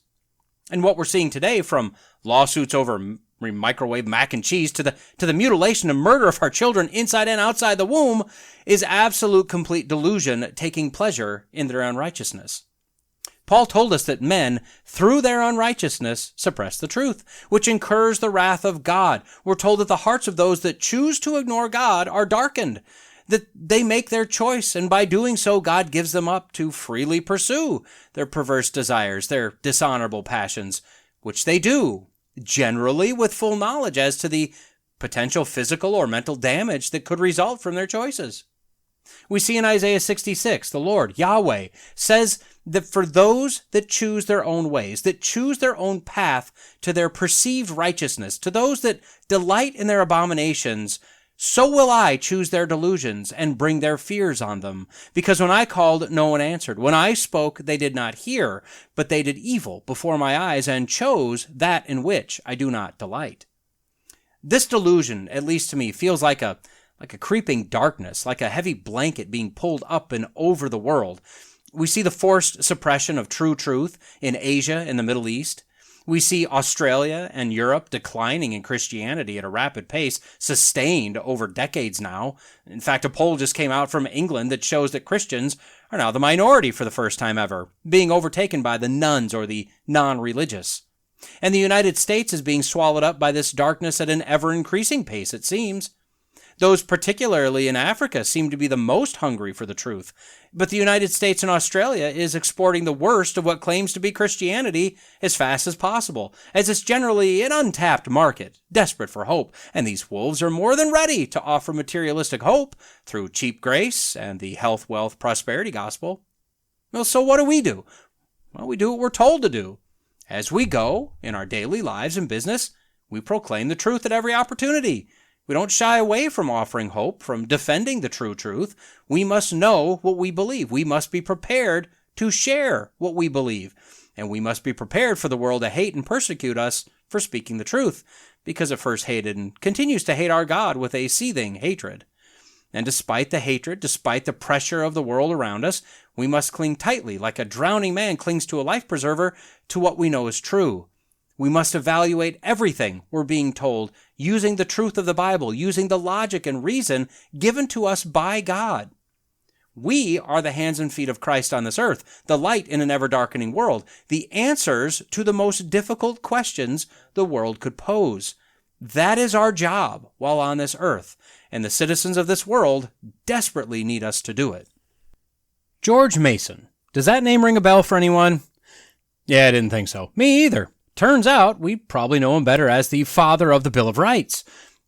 And what we're seeing today, from lawsuits over microwave mac and cheese to the mutilation and murder of our children inside and outside the womb, is absolute complete delusion, taking pleasure in their unrighteousness. Paul told us that men, through their unrighteousness, suppress the truth, which incurs the wrath of God. We're told that the hearts of those that choose to ignore God are darkened, that they make their choice, and by doing so, God gives them up to freely pursue their perverse desires, their dishonorable passions, which they do, generally with full knowledge as to the potential physical or mental damage that could result from their choices. We see in Isaiah 66, the Lord, Yahweh, says that for those that choose their own ways, that choose their own path to their perceived righteousness, to those that delight in their abominations, so will I choose their delusions and bring their fears on them. Because when I called, no one answered. When I spoke, they did not hear, but they did evil before my eyes and chose that in which I do not delight. This delusion, at least to me, feels like a creeping darkness, like a heavy blanket being pulled up and over the world. We see the forced suppression of true truth in Asia and the Middle East. We see Australia and Europe declining in Christianity at a rapid pace, sustained over decades now. In fact, a poll just came out from England that shows that Christians are now the minority for the first time ever, being overtaken by the nones or the non-religious. And the United States is being swallowed up by this darkness at an ever-increasing pace, it seems. Those particularly in Africa seem to be the most hungry for the truth. But the United States and Australia is exporting the worst of what claims to be Christianity as fast as possible, as it's generally an untapped market, desperate for hope, and these wolves are more than ready to offer materialistic hope through cheap grace and the health, wealth, prosperity gospel. Well, so what do? Well, we do what we're told to do. As we go in our daily lives and business, we proclaim the truth at every opportunity. We don't shy away from offering hope, from defending the true truth. We must know what we believe. We must be prepared to share what we believe. And we must be prepared for the world to hate and persecute us for speaking the truth, because it first hated and continues to hate our God with a seething hatred. And despite the hatred, despite the pressure of the world around us, we must cling tightly, like a drowning man clings to a life preserver, to what we know is true. We must evaluate everything we're being told using the truth of the Bible, using the logic and reason given to us by God. We are the hands and feet of Christ on this earth, the light in an ever-darkening world, the answers to the most difficult questions the world could pose. That is our job while on this earth, and the citizens of this world desperately need us to do it. George Mason. Does that name ring a bell for anyone? Yeah, I didn't think so. Me either. Turns out we probably know him better as the father of the Bill of Rights.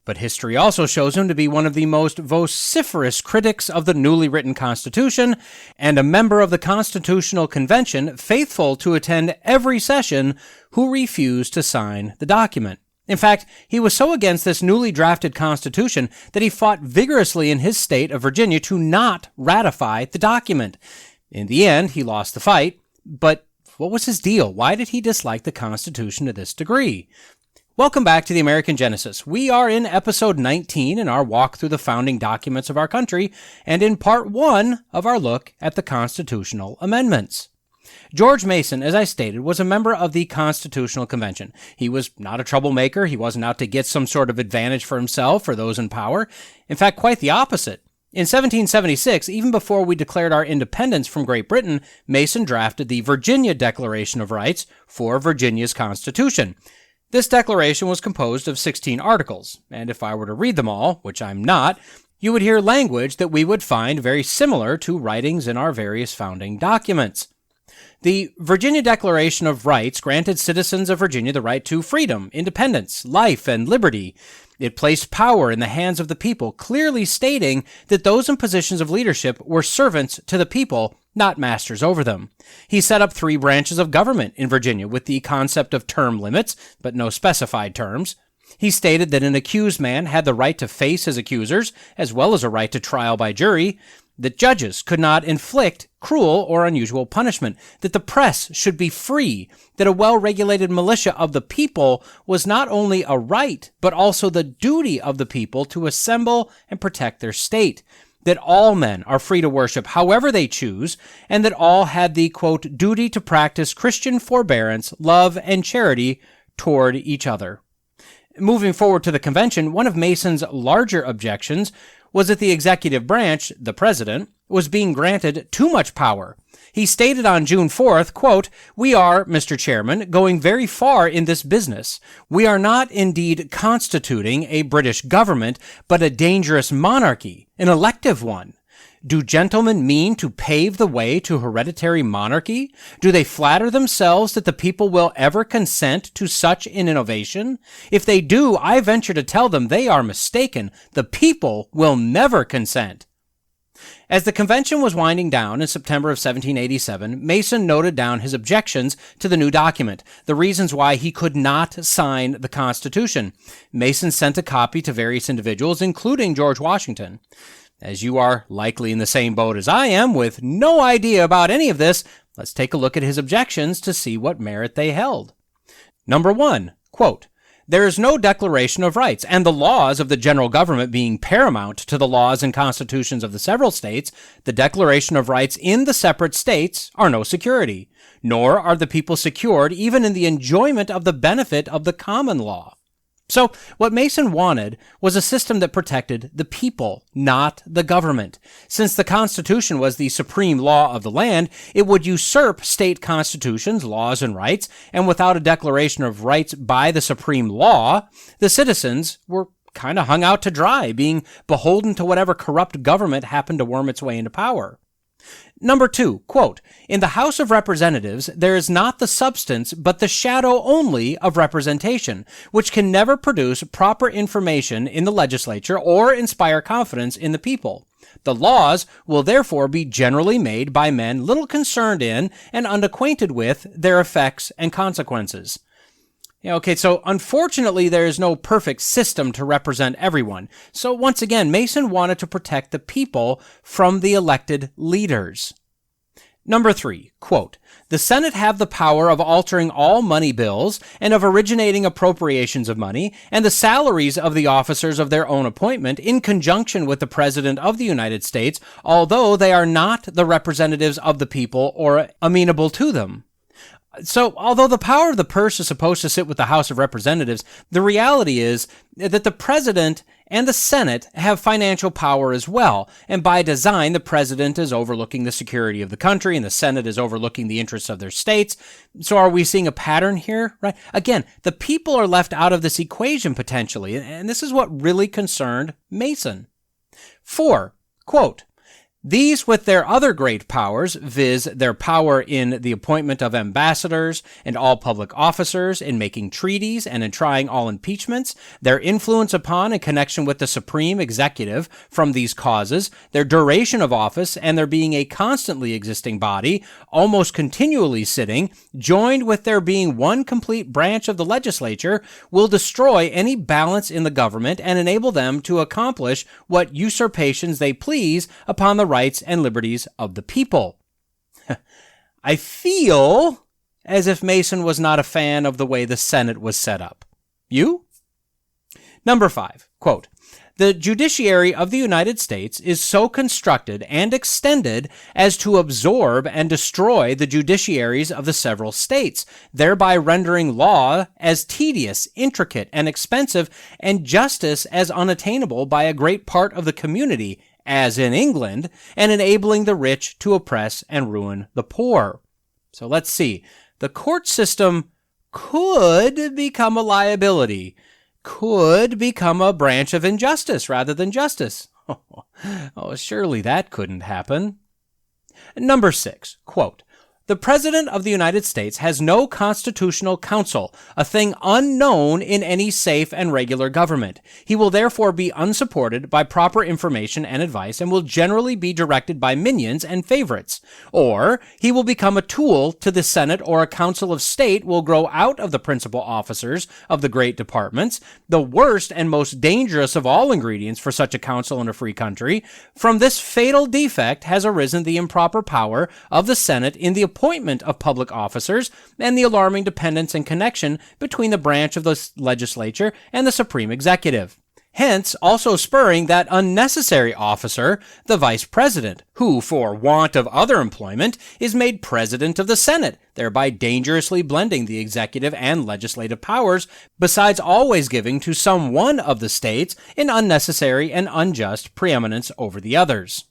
But history also shows him to be one of the most vociferous critics of the newly written Constitution and a member of the Constitutional Convention faithful to attend every session who refused to sign the document. In fact, he was so against this newly drafted Constitution that he fought vigorously in his state of Virginia to not ratify the document. In the end, he lost the fight, but what was his deal? Why did he dislike the Constitution to this degree? Welcome back to the American Genesis. We are in episode 19 in our walk through the founding documents of our country, and in part 1 of our look at the constitutional amendments. George Mason, as I stated, was a member of the Constitutional Convention. He was not a troublemaker. He wasn't out to get some sort of advantage for himself or those in power. In fact, quite the opposite. In 1776, even before we declared our independence from Great Britain, Mason drafted the Virginia Declaration of Rights for Virginia's Constitution. This declaration was composed of 16 articles, and if I were to read them all, which I'm not, you would hear language that we would find very similar to writings in our various founding documents. The Virginia Declaration of Rights granted citizens of Virginia the right to freedom, independence, life, and liberty. It placed power in the hands of the people, clearly stating that those in positions of leadership were servants to the people, not masters over them. He set up 3 branches of government in Virginia with the concept of term limits, but no specified terms. He stated that an accused man had the right to face his accusers, as well as a right to trial by jury, that judges could not inflict cruel or unusual punishment, that the press should be free, that a well-regulated militia of the people was not only a right, but also the duty of the people to assemble and protect their state, that all men are free to worship however they choose, and that all had the, quote, duty to practice Christian forbearance, love, and charity toward each other. Moving forward to the convention, one of Mason's larger objections was that the executive branch, the president, was being granted too much power. He stated on June 4th, quote, "We are, Mr. Chairman, going very far in this business. We are not indeed constituting a British government, but a dangerous monarchy, an elective one. Do gentlemen mean to pave the way to hereditary monarchy? Do they flatter themselves that the people will ever consent to such an innovation? If they do, I venture to tell them they are mistaken. The people will never consent." As the convention was winding down in September of 1787, Mason noted down his objections to the new document, the reasons why he could not sign the Constitution. Mason sent a copy to various individuals, including George Washington. As you are likely in the same boat as I am, with no idea about any of this, let's take a look at his objections to see what merit they held. Number 1, quote, "There is no declaration of rights, and the laws of the general government being paramount to the laws and constitutions of the several states, the declaration of rights in the separate states are no security, nor are the people secured even in the enjoyment of the benefit of the common law." So what Mason wanted was a system that protected the people, not the government. Since the Constitution was the supreme law of the land, it would usurp state constitutions, laws, and rights, and without a declaration of rights by the supreme law, the citizens were kind of hung out to dry, being beholden to whatever corrupt government happened to worm its way into power. Number 2, quote, "In the House of Representatives, there is not the substance, but the shadow only of representation, which can never produce proper information in the legislature or inspire confidence in the people. The laws will therefore be generally made by men little concerned in and unacquainted with their effects and consequences." Okay, so unfortunately, there is no perfect system to represent everyone. So once again, Mason wanted to protect the people from the elected leaders. Number 3, quote, "The Senate have the power of altering all money bills and of originating appropriations of money and the salaries of the officers of their own appointment in conjunction with the President of the United States, although they are not the representatives of the people or amenable to them." So, although the power of the purse is supposed to sit with the House of Representatives, the reality is that the President and the Senate have financial power as well, and by design, the President is overlooking the security of the country, and the Senate is overlooking the interests of their states. So are we seeing a pattern here? Right? Again, the people are left out of this equation potentially, and this is what really concerned Mason. 4, quote, "These with their other great powers, viz. Their power in the appointment of ambassadors and all public officers, in making treaties and in trying all impeachments, their influence upon and connection with the supreme executive from these causes, their duration of office, and their being a constantly existing body, almost continually sitting, joined with their being one complete branch of the legislature, will destroy any balance in the government and enable them to accomplish what usurpations they please upon the rights and liberties of the people." I feel as if Mason was not a fan of the way the Senate was set up. You? Number 5, quote, "The judiciary of the United States is so constructed and extended as to absorb and destroy the judiciaries of the several states, thereby rendering law as tedious, intricate, and expensive, and justice as unattainable by a great part of the community, as in England, and enabling the rich to oppress and ruin the poor." So let's see. The court system could become a liability, could become a branch of injustice rather than justice. Oh, surely that couldn't happen. Number 6, quote, "The President of the United States has no constitutional counsel, a thing unknown in any safe and regular government. He will therefore be unsupported by proper information and advice, and will generally be directed by minions and favorites. Or he will become a tool to the Senate, or a council of state will grow out of the principal officers of the great departments, the worst and most dangerous of all ingredients for such a council in a free country. From this fatal defect has arisen the improper power of the Senate in the appointment of public officers, and the alarming dependence and connection between the branch of the legislature and the supreme executive." hence also spurring that unnecessary officer, the Vice President, who, for want of other employment, is made President of the Senate, thereby dangerously blending the executive and legislative powers, besides always giving to some one of the states an unnecessary and unjust preeminence over the others.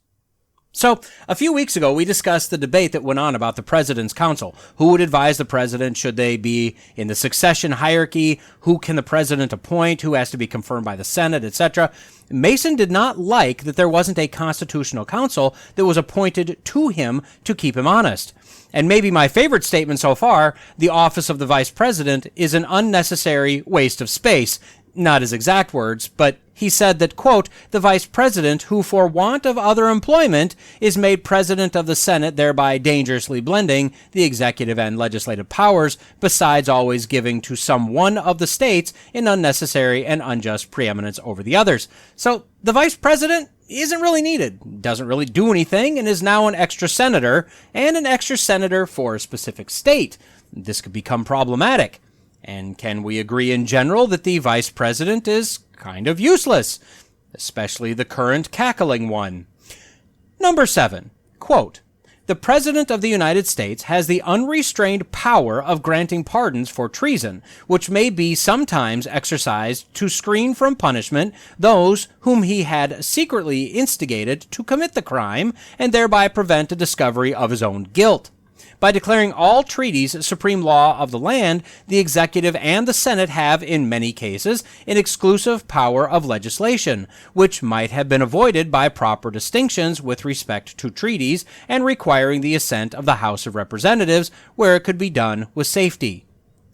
So, a few weeks ago, we discussed the debate that went on about the President's Council. Who would advise the President? Should they be in the succession hierarchy? Who can the President appoint? Who has to be confirmed by the Senate, etc.? Mason did not like that there wasn't a constitutional council that was appointed to him to keep him honest. And maybe my favorite statement so far, the office of the Vice President is an unnecessary waste of space. Not his exact words, but he said that, quote, the Vice President, who for want of other employment is made President of the Senate, thereby dangerously blending the executive and legislative powers, besides always giving to some one of the states an unnecessary and unjust preeminence over the others. So the Vice President isn't really needed, doesn't really do anything, and is now an extra senator, and an extra senator for a specific state. This could become problematic. And can we agree in general that the Vice President is kind of useless, especially the current cackling one? Number 7, quote, the President of the United States has the unrestrained power of granting pardons for treason, which may be sometimes exercised to screen from punishment those whom he had secretly instigated to commit the crime, and thereby prevent a discovery of his own guilt. By declaring all treaties supreme law of the land, the executive and the Senate have, in many cases, an exclusive power of legislation, which might have been avoided by proper distinctions with respect to treaties and requiring the assent of the House of Representatives where it could be done with safety.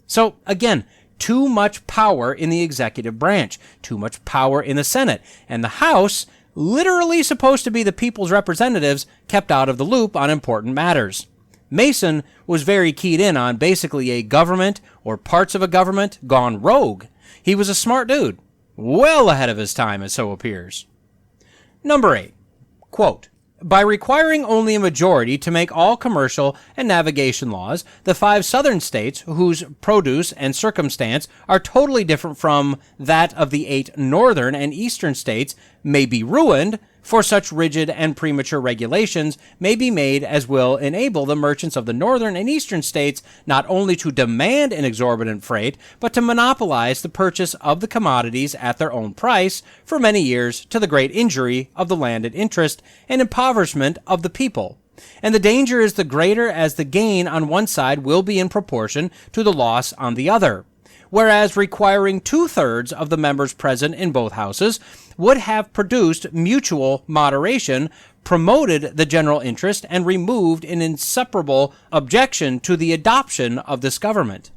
So, again, too much power in the executive branch, too much power in the Senate, and the House, literally supposed to be the people's representatives, kept out of the loop on important matters. Mason was very keyed in on basically a government or parts of a government gone rogue. He was a smart dude, well ahead of his time, as so appears. Number 8, quote, by requiring only a majority to make all commercial and navigation laws, the 5 southern states, whose produce and circumstance are totally different from that of the 8 northern and eastern states, may be ruined, for such rigid and premature regulations may be made as will enable the merchants of the northern and eastern states not only to demand an exorbitant freight, but to monopolize the purchase of the commodities at their own price for many years, to the great injury of the landed interest and impoverishment of the people. And the danger is the greater as the gain on one side will be in proportion to the loss on the other. Whereas requiring 2/3 of the members present in both houses would have produced mutual moderation, promoted the general interest, and removed an inseparable objection to the adoption of this government.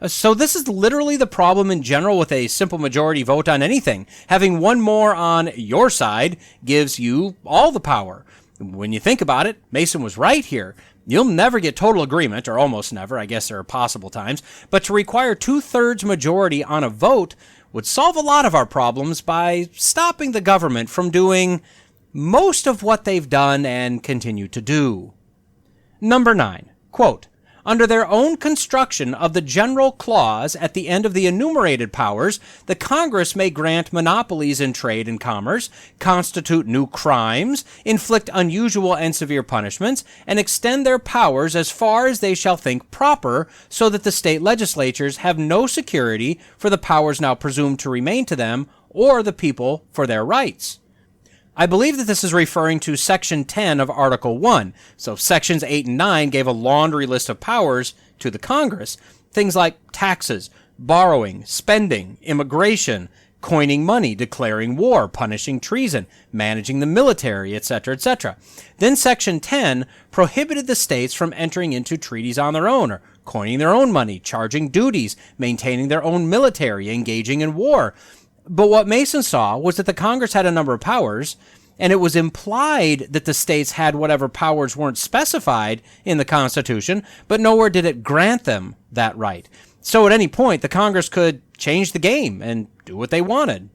So this is literally the problem in general with a simple majority vote on anything. Having one more on your side gives you all the power. When you think about it, Mason was right here. You'll never get total agreement, or almost never, I guess there are possible times, but to require 2/3 majority on a vote would solve a lot of our problems by stopping the government from doing most of what they've done and continue to do. Number 9, quote, under their own construction of the general clause at the end of the enumerated powers, the Congress may grant monopolies in trade and commerce, constitute new crimes, inflict unusual and severe punishments, and extend their powers as far as they shall think proper, so that the state legislatures have no security for the powers now presumed to remain to them, or the people for their rights. I believe that this is referring to Section 10 of Article 1. So Sections 8 and 9 gave a laundry list of powers to the Congress. Things like taxes, borrowing, spending, immigration, coining money, declaring war, punishing treason, managing the military, etc., etc. Then Section 10 prohibited the states from entering into treaties on their own, or coining their own money, charging duties, maintaining their own military, engaging in war. But what Mason saw was that the Congress had a number of powers, and it was implied that the states had whatever powers weren't specified in the Constitution, but nowhere did it grant them that right. So at any point, the Congress could change the game and do what they wanted.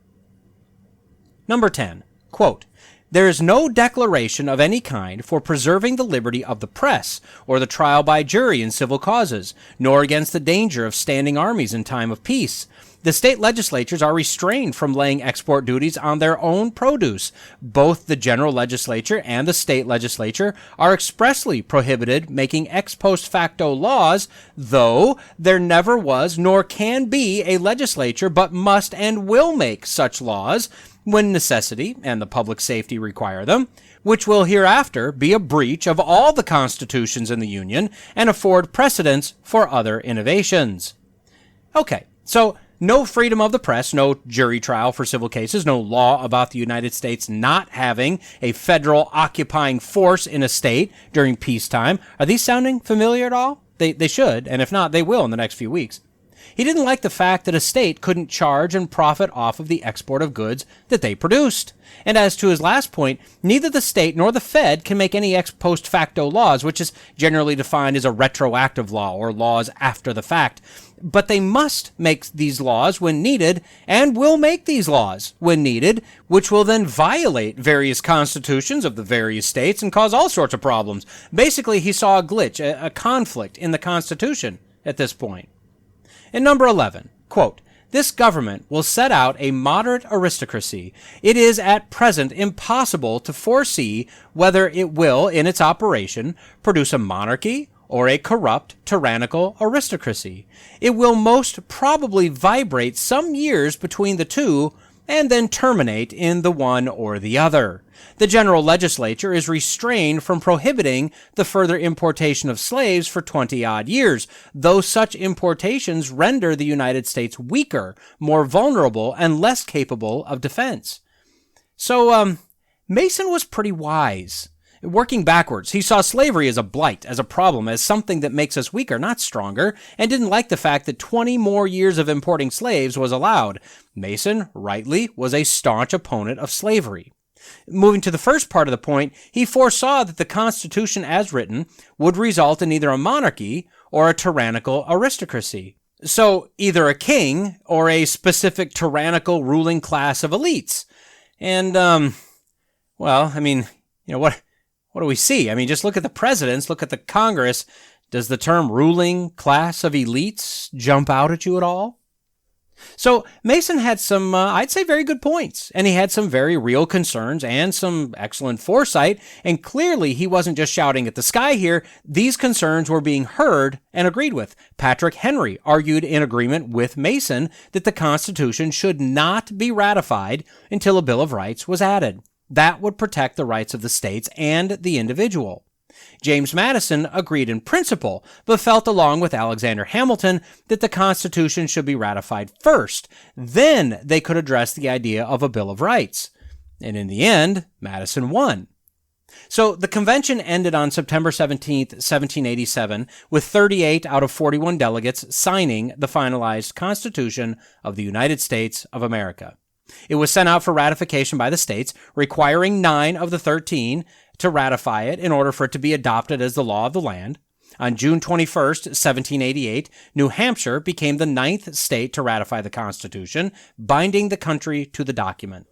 Number 10, quote, there is no declaration of any kind for preserving the liberty of the press, or the trial by jury in civil causes, nor against the danger of standing armies in time of peace. The state legislatures are restrained from laying export duties on their own produce. Both the general legislature and the state legislature are expressly prohibited making ex post facto laws, though there never was nor can be a legislature but must and will make such laws when necessity and the public safety require them, which will hereafter be a breach of all the constitutions in the Union and afford precedents for other innovations. Okay, so no freedom of the press, no jury trial for civil cases, no law about the United States not having a federal occupying force in a state during peacetime. Are these sounding familiar at all? They should, and if not, they will in the next few weeks. He didn't like the fact that a state couldn't charge and profit off of the export of goods that they produced. And as to his last point, neither the state nor the Fed can make any ex post facto laws, which is generally defined as a retroactive law or laws after the fact. But they must make these laws when needed and will make these laws when needed, which will then violate various constitutions of the various states and cause all sorts of problems. Basically, he saw a glitch, a conflict in the Constitution at this point. And number 11, quote, "This government will set out a moderate aristocracy. It is at present impossible to foresee whether it will, in its operation, produce a monarchy or a corrupt, tyrannical aristocracy. It will most probably vibrate some years between the two and then terminate in the one or the other. The general legislature is restrained from prohibiting the further importation of slaves for 20-odd years, though such importations render the United States weaker, more vulnerable, and less capable of defense." So, Mason was pretty wise. Working backwards, he saw slavery as a blight, as a problem, as something that makes us weaker, not stronger, and didn't like the fact that 20 more years of importing slaves was allowed. Mason, rightly, was a staunch opponent of slavery. Moving to the first part of the point, he foresaw that the Constitution as written would result in either a monarchy or a tyrannical aristocracy. So, either a king or a specific tyrannical ruling class of elites. And, what do we see? I mean, just look at the presidents, look at the Congress. Does the term ruling class of elites jump out at you at all? So Mason had some, I'd say, very good points, and he had some very real concerns and some excellent foresight, and clearly he wasn't just shouting at the sky here. These concerns were being heard and agreed with. Patrick Henry argued in agreement with Mason that the Constitution should not be ratified until a Bill of Rights was added. That would protect the rights of the states and the individual. James Madison agreed in principle, but felt along with Alexander Hamilton that the Constitution should be ratified first. Then they could address the idea of a Bill of Rights. And in the end, Madison won. So the convention ended on September 17th, 1787, with 38 out of 41 delegates signing the finalized Constitution of the United States of America. It was sent out for ratification by the states, requiring 9 of the 13 to ratify it in order for it to be adopted as the law of the land. On June 21st, 1788, New Hampshire became the 9th state to ratify the Constitution, binding the country to the document.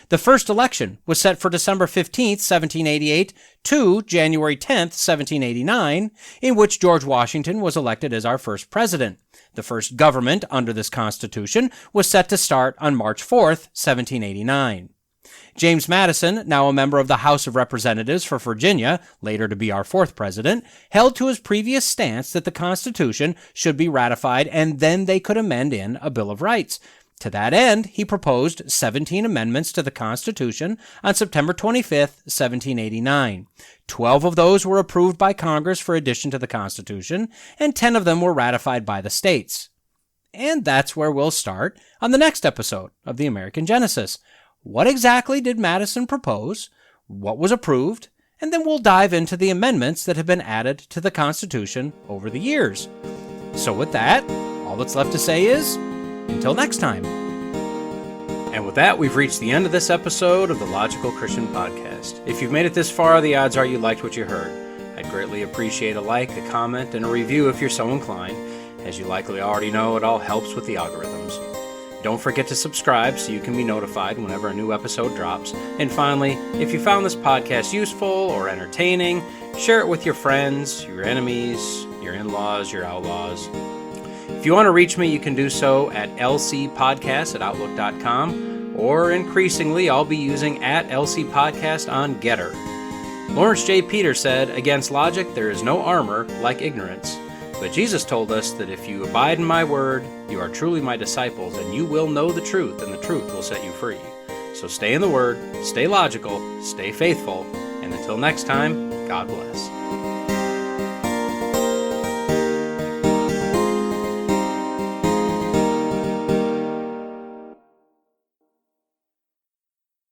The first election was set for December 15th, 1788 to January 10th, 1789, in which George Washington was elected as our first president. The first government under this Constitution was set to start on March 4th, 1789. James Madison, now a member of the House of Representatives for Virginia, later to be our fourth president, held to his previous stance that the Constitution should be ratified and then they could amend in a Bill of Rights. To that end, he proposed 17 amendments to the Constitution on September 25th, 1789. 12 of those were approved by Congress for addition to the Constitution, and 10 of them were ratified by the states. And that's where we'll start on the next episode of the American Genesis. What exactly did Madison propose? What was approved? And then we'll dive into the amendments that have been added to the Constitution over the years. So with that, all that's left to say is, until next time. And with that, we've reached the end of this episode of the Logical Christian Podcast. If you've made it this far, the odds are you liked what you heard. I'd greatly appreciate a like, a comment, and a review if you're so inclined. As you likely already know, it all helps with the algorithms. Don't forget to subscribe so you can be notified whenever a new episode drops. And finally, if you found this podcast useful or entertaining, share it with your friends, your enemies, your in-laws, your outlaws. If you want to reach me, you can do so at lcpodcast@outlook.com, or increasingly, I'll be using @lcpodcast on Getter. Lawrence J. Peter said, "Against logic there is no armor like ignorance. But Jesus told us that if you abide in my word, you are truly my disciples, and you will know the truth, and the truth will set you free." So stay in the word, stay logical, stay faithful, and until next time, God bless.